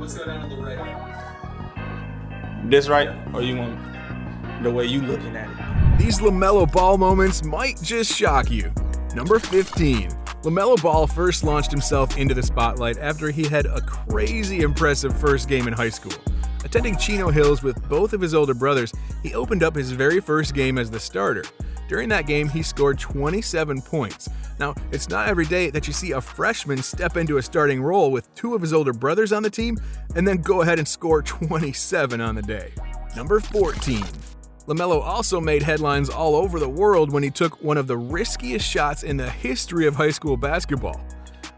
let's go down to the right. This right, or you want the way you looking at it? These LaMelo Ball moments might just shock you. Number 15. LaMelo Ball first launched himself into the spotlight after he had a crazy impressive first game in high school. Attending Chino Hills with both of his older brothers, he opened up his very first game as the starter. During that game, he scored 27 points. Now, it's not every day that you see a freshman step into a starting role with two of his older brothers on the team and then go ahead and score 27 on the day. Number 14. LaMelo also made headlines all over the world when he took one of the riskiest shots in the history of high school basketball.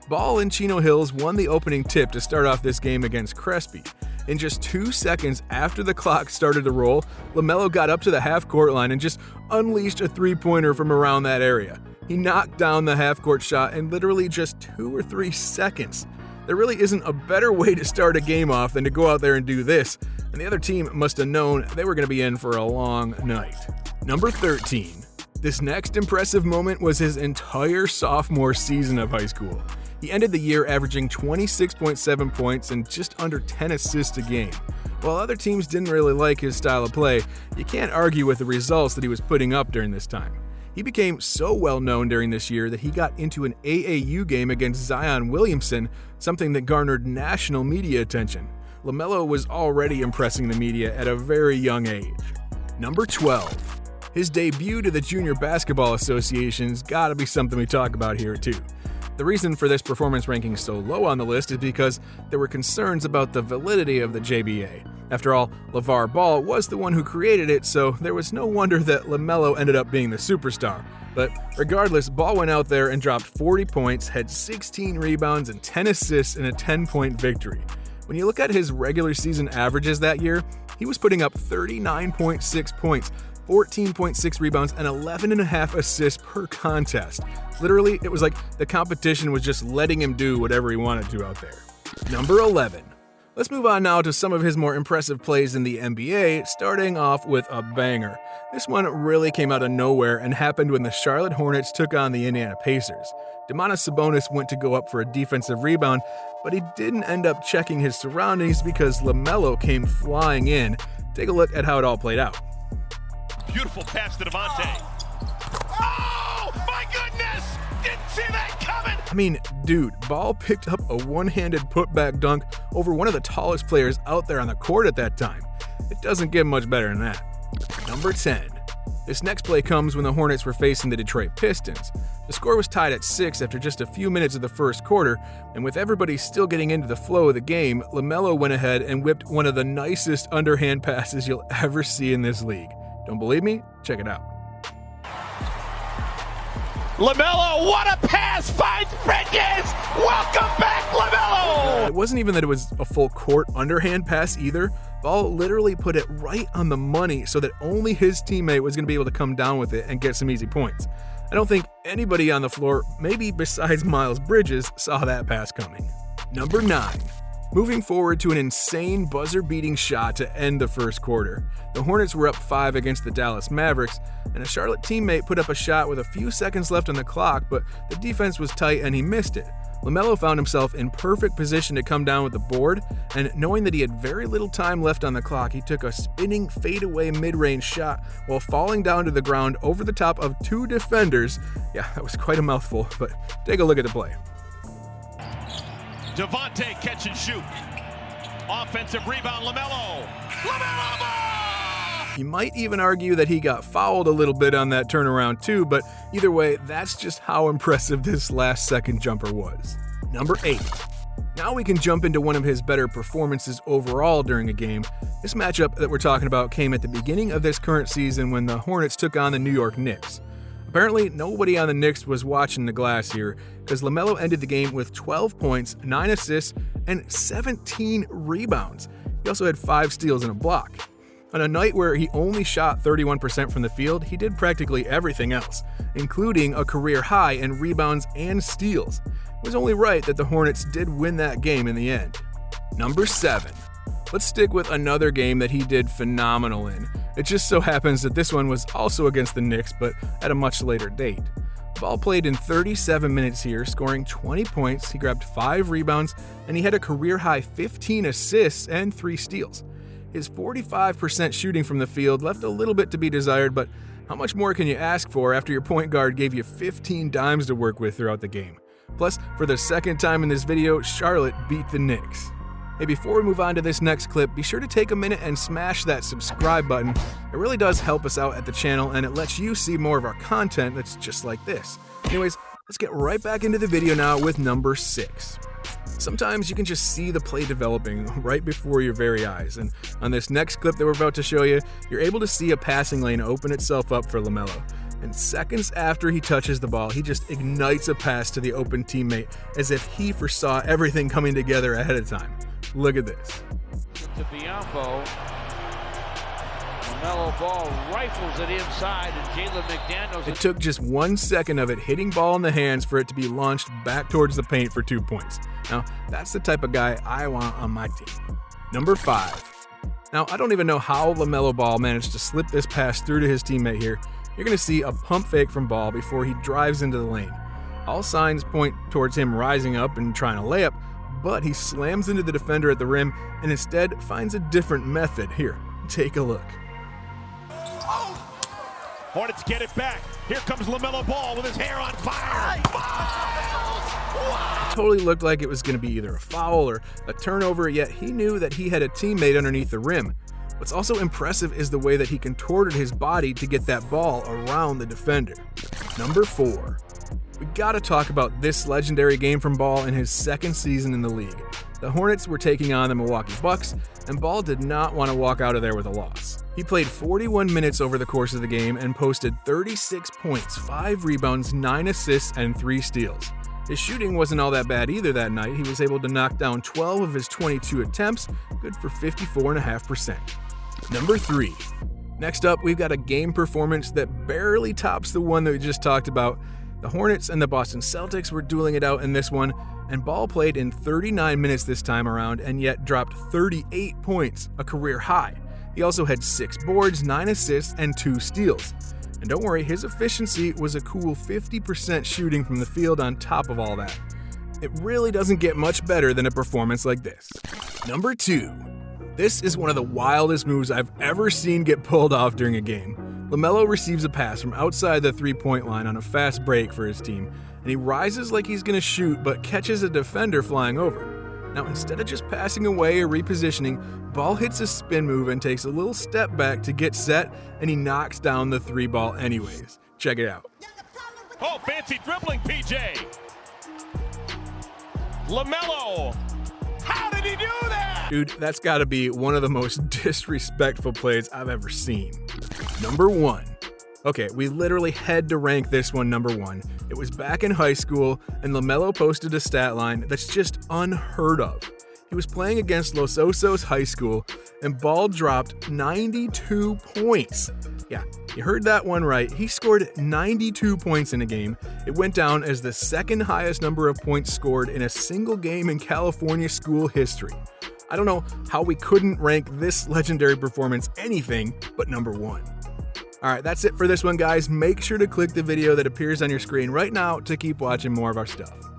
Ball and Chino Hills won the opening tip to start off this game against Crespi. In just 2 seconds after the clock started to roll, LaMelo got up to the half-court line and just unleashed a three-pointer from around that area. He knocked down the half-court shot in literally just 2 or 3 seconds. There really isn't a better way to start a game off than to go out there and do this, and the other team must have known they were going to be in for a long night. Number 13. This next impressive moment was his entire sophomore season of high school. He ended the year averaging 26.7 points and just under 10 assists a game. While other teams didn't really like his style of play, you can't argue with the results that he was putting up during this time. He became so well known during this year that he got into an AAU game against Zion Williamson, something that garnered national media attention. LaMelo was already impressing the media at a very young age. Number 12. His debut to the Junior Basketball Association's gotta be something we talk about here too. The reason for this performance ranking so low on the list is because there were concerns about the validity of the JBA. After all, LeVar Ball was the one who created it, so there was no wonder that LaMelo ended up being the superstar. But regardless, Ball went out there and dropped 40 points, had 16 rebounds and 10 assists in a 10-point victory. When you look at his regular season averages that year, he was putting up 39.6 points, 14.6 rebounds, and 11.5 assists per contest. Literally, it was like the competition was just letting him do whatever he wanted to out there. Number 11. Let's move on now to some of his more impressive plays in the NBA, starting off with a banger. This one really came out of nowhere and happened when the Charlotte Hornets took on the Indiana Pacers. Domantas Sabonis went to go up for a defensive rebound, but he didn't end up checking his surroundings because LaMelo came flying in. Take a look at how it all played out. Beautiful pass to Devontae. Oh, my goodness! Didn't see that coming! I mean, dude, Ball picked up a one-handed putback dunk over one of the tallest players out there on the court at that time. It doesn't get much better than that. Number 10. This next play comes when the Hornets were facing the Detroit Pistons. The score was tied at 6 after just a few minutes of the first quarter, and with everybody still getting into the flow of the game, LaMelo went ahead and whipped one of the nicest underhand passes you'll ever see in this league. Don't believe me? Check it out. LaMelo, what a pass! Finds Bridges! Welcome back, LaMelo! It wasn't even that it was a full court underhand pass either. Ball literally put it right on the money so that only his teammate was going to be able to come down with it and get some easy points. I don't think anybody on the floor, maybe besides Miles Bridges, saw that pass coming. Number 9. Moving forward to an insane buzzer-beating shot to end the first quarter. The Hornets were up 5 against the Dallas Mavericks, and a Charlotte teammate put up a shot with a few seconds left on the clock, but the defense was tight and he missed it. LaMelo found himself in perfect position to come down with the board, and knowing that he had very little time left on the clock, he took a spinning fadeaway mid-range shot while falling down to the ground over the top of 2 defenders. Yeah, that was quite a mouthful, but take a look at the play. Devontae catch and shoot. Offensive rebound, LaMelo. LaMelo ball! You might even argue that he got fouled a little bit on that turnaround too, but either way, that's just how impressive this last second jumper was. Number 8. Now we can jump into one of his better performances overall during a game. This matchup that we're talking about came at the beginning of this current season when the Hornets took on the New York Knicks. Apparently, nobody on the Knicks was watching the glass here, because LaMelo ended the game with 12 points, 9 assists, and 17 rebounds. He also had 5 steals and a block. On a night where he only shot 31% from the field, he did practically everything else, including a career high in rebounds and steals. It was only right that the Hornets did win that game in the end. Number 7. Let's stick with another game that he did phenomenal in. It just so happens that this one was also against the Knicks, but at a much later date. Ball played in 37 minutes here, scoring 20 points, he grabbed 5 rebounds, and he had a career-high 15 assists and 3 steals. His 45% shooting from the field left a little bit to be desired, but how much more can you ask for after your point guard gave you 15 dimes to work with throughout the game? Plus, for the second time in this video, Charlotte beat the Knicks. Hey, before we move on to this next clip, be sure to take a minute and smash that subscribe button. It really does help us out at the channel, and it lets you see more of our content that's just like this. Anyways, let's get right back into the video now with number 6. Sometimes you can just see the play developing right before your very eyes, and on this next clip that we're about to show you, you're able to see a passing lane open itself up for LaMelo. And seconds after he touches the ball, he just ignites a pass to the open teammate as if he foresaw everything coming together ahead of time. Look at this. To Biyombo. LaMelo Ball rifles it inside, and Jalen McDaniels. It took just 1 second of it hitting Ball in the hands for it to be launched back towards the paint for 2 points. Now, that's the type of guy I want on my team. Number 5. Now, I don't even know how LaMelo Ball managed to slip this pass through to his teammate here. You're going to see a pump fake from Ball before he drives into the lane. All signs point towards him rising up and trying to lay up, but he slams into the defender at the rim and instead finds a different method. Here, take a look. Hornets get it back. Here comes LaMelo Ball with his hair on fire. It totally looked like it was going to be either a foul or a turnover, yet he knew that he had a teammate underneath the rim. What's also impressive is the way that he contorted his body to get that ball around the defender. Number 4. We gotta talk about this legendary game from Ball in his second season in the league. The Hornets were taking on the Milwaukee Bucks, and Ball did not want to walk out of there with a loss. He played 41 minutes over the course of the game and posted 36 points, 5 rebounds, 9 assists, and 3 steals. His shooting wasn't all that bad either that night. He was able to knock down 12 of his 22 attempts, good for 54.5%. Number 3. Next up, we've got a game performance that barely tops the one that we just talked about. The Hornets and the Boston Celtics were dueling it out in this one, and Ball played in 39 minutes this time around and yet dropped 38 points, a career high. He also had 6 boards, 9 assists, and 2 steals. And don't worry, his efficiency was a cool 50% shooting from the field on top of all that. It really doesn't get much better than a performance like this. Number 2. This is one of the wildest moves I've ever seen get pulled off during a game. LaMelo receives a pass from outside the three-point line on a fast break for his team, and he rises like he's going to shoot but catches a defender flying over. Now, instead of just passing away or repositioning, Ball hits a spin move and takes a little step back to get set, and he knocks down the 3 ball anyways. Check it out. Oh, fancy dribbling, PJ. LaMelo. How did he do that? Dude, that's got to be one of the most disrespectful plays I've ever seen. Number 1. Okay, we literally had to rank this one number 1. It was back in high school, and LaMelo posted a stat line that's just unheard of. He was playing against Los Osos High School, and Ball dropped 92 points. Yeah, you heard that one right. He scored 92 points in a game. It went down as the second highest number of points scored in a single game in California school history. I don't know how we couldn't rank this legendary performance anything but number 1. Alright, that's it for this one, guys. Make sure to click the video that appears on your screen right now to keep watching more of our stuff.